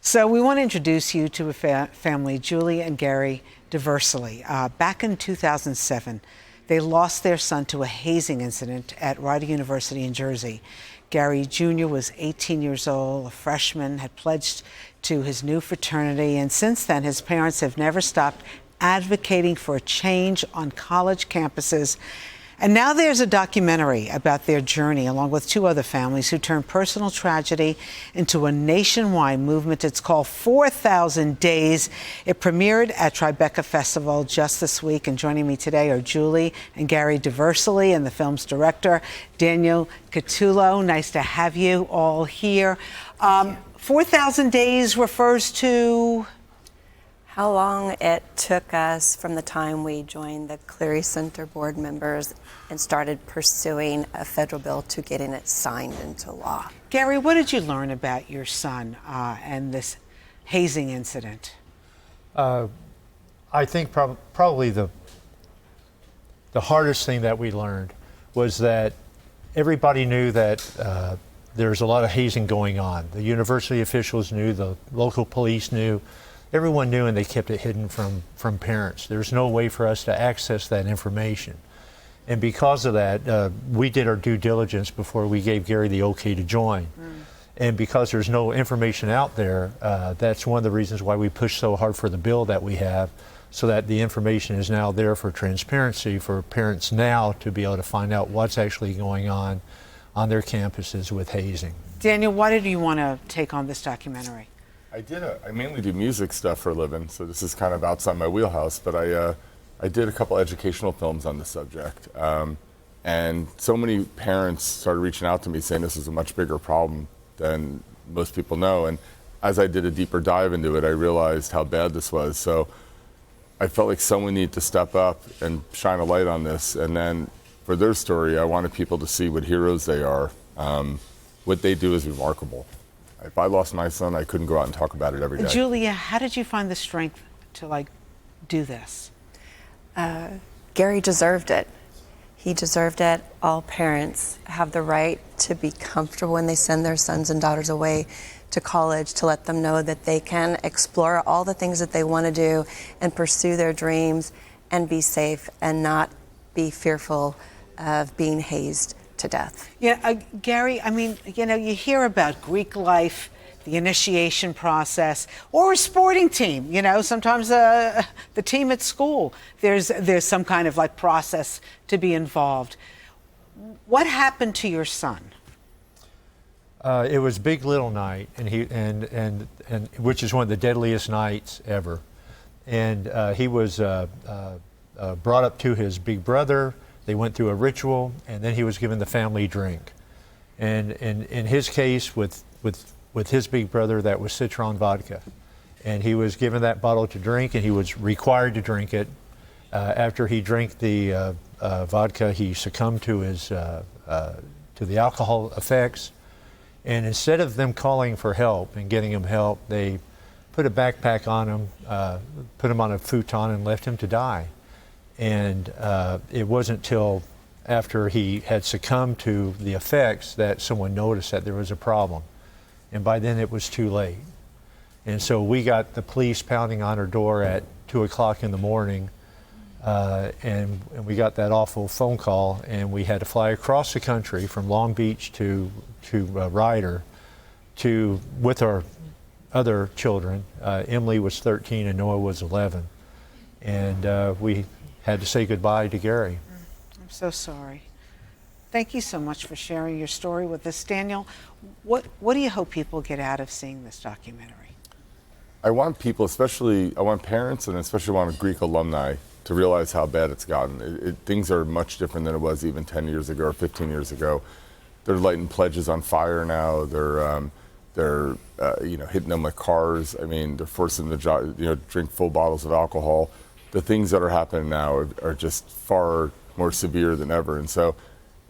So we want to introduce you to a family, Julie and Gary DeVercelly. Back in 2007, they lost their son to a hazing incident at Rider University in Jersey. Gary Jr. was 18 years old, a freshman, had pledged to his new fraternity, and since then his parents have never stopped advocating for a change on college campuses. And now there's a documentary about their journey, along with two other families who turned personal tragedy into a nationwide movement. It's called 4,000 Days. It premiered at Tribeca Festival just this week. And joining me today are Julie and Gary DeVercelly and the film's director, Daniel Catullo. Nice to have you all here. 4,000 Days refers to how long it took us from the time we joined the Cleary Center board members and started pursuing a federal bill to getting it signed into law. Gary, what did you learn about your son and this hazing incident? I think probably the hardest thing that we learned was that everybody knew that there's a lot of hazing going on. The university officials knew, the local police knew. Everyone knew, and they kept it hidden from parents. There's no way for us to access that information. And because of that, we did our due diligence before we gave Gary the okay to join. And because there's no information out there, that's one of the reasons why we push so hard for the bill that we have, so that the information is now there for transparency for parents now to be able to find out what's actually going on their campuses with hazing. Daniel, why did you want to take on this documentary? I mainly do music stuff for a living, so this is kind of outside my wheelhouse, but I did a couple educational films on the subject. And so many parents started reaching out to me saying this is a much bigger problem than most people know. And as I did a deeper dive into it, I realized how bad this was. So I felt like someone needed to step up and shine a light on this. And then for their story, I wanted people to see what heroes they are. What they do is remarkable. If I lost my son, I couldn't go out and talk about it every day. Julia, how did you find the strength to do this? Gary deserved it. He deserved it. All parents have the right to be comfortable when they send their sons and daughters away to college, to let them know that they can explore all the things that they want to do and pursue their dreams and be safe and not be fearful of being hazed to death. Yeah, Gary, I mean, you hear about Greek life, the initiation process, or a sporting team. Sometimes the team at school, there's some kind of process to be involved. What happened to your son? It was Big Little Night, and which is one of the deadliest nights ever. And he was brought up to his big brother. They went through a ritual, and then he was given the family drink. And in his case, with his big brother, that was citron vodka. And he was given that bottle to drink, and he was required to drink it. After he drank the vodka, he succumbed to the alcohol effects. And instead of them calling for help and getting him help, they put a backpack on him, put him on a futon, and left him to die. And it wasn't till after he had succumbed to the effects that someone noticed that there was a problem. And by then it was too late. And so we got the police pounding on our door at 2 o'clock in the morning, and we got that awful phone call, and we had to fly across the country from Long Beach to Ryder with our other children. Emily was 13 and Noah was 11. And we had to say goodbye to Gary. I'm so sorry. Thank you so much for sharing your story with us. Daniel, what do you hope people get out of seeing this documentary? I want people, I want parents and especially want Greek alumni to realize how bad it's gotten. Things are much different than it was even 10 years ago or 15 years ago. They're lighting pledges on fire now. They're hitting them with cars. I mean, they're forcing them to drink full bottles of alcohol. The things that are happening now are just far more severe than ever. And so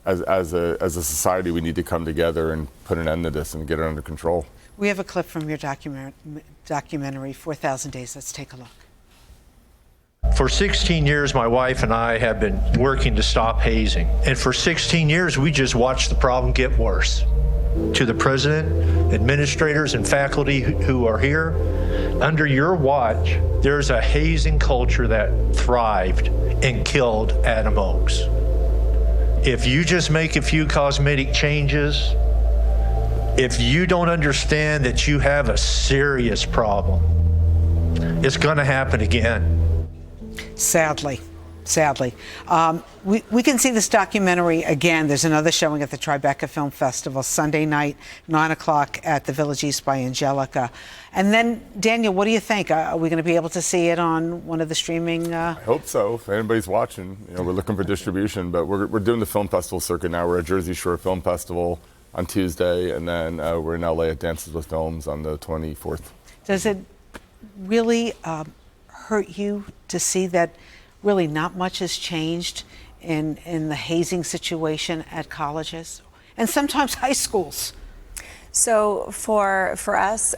as a society, we need to come together and put an end to this and get it under control. We have a clip from your documentary, 4,000 Days. Let's take a look. For 16 years, my wife and I have been working to stop hazing. And for 16 years, we just watched the problem get worse. to the president, administrators, and faculty who are here. Under your watch, there's a hazing culture that thrived and killed Adam Oaks. If you just make a few cosmetic changes, if you don't understand that you have a serious problem, it's going to happen again. Sadly. We can see this documentary again. There's another showing at the Tribeca Film Festival Sunday night, 9 o'clock at the Village East by Angelica. And then, Daniel, what do you think? Are we going to be able to see it on one of the streaming? I hope so. If anybody's watching, we're looking for distribution. But we're doing the film festival circuit now. We're at Jersey Shore Film Festival on Tuesday, and then we're in LA at Dances with Films on the 24th. Does it really hurt you to see that really not much has changed in the hazing situation at colleges and sometimes high schools? So for us,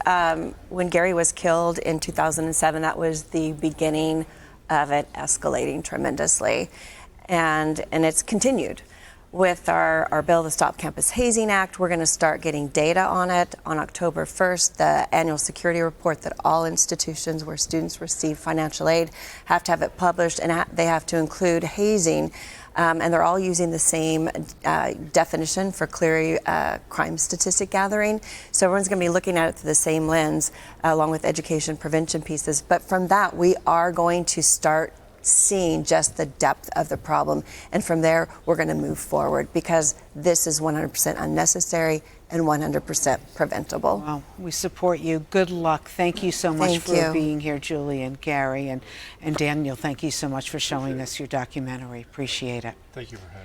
when Gary was killed in 2007, that was the beginning of it escalating tremendously, and it's continued. With our bill, the Stop Campus Hazing Act, we're going to start getting data on it on October 1st. The annual security report that all institutions where students receive financial aid have to have it published, and they have to include hazing. And they're all using the same definition for Clery crime statistic gathering. So everyone's going to be looking at it through the same lens, along with education prevention pieces. But from that, we are going to start seeing just the depth of the problem. And from there, we're going to move forward, because this is 100% unnecessary and 100% preventable. Well, we support you. Good luck. Thank you so much for being here, Julie and Gary. And Daniel, thank you so much for showing us your documentary. Appreciate it. Thank you for having me.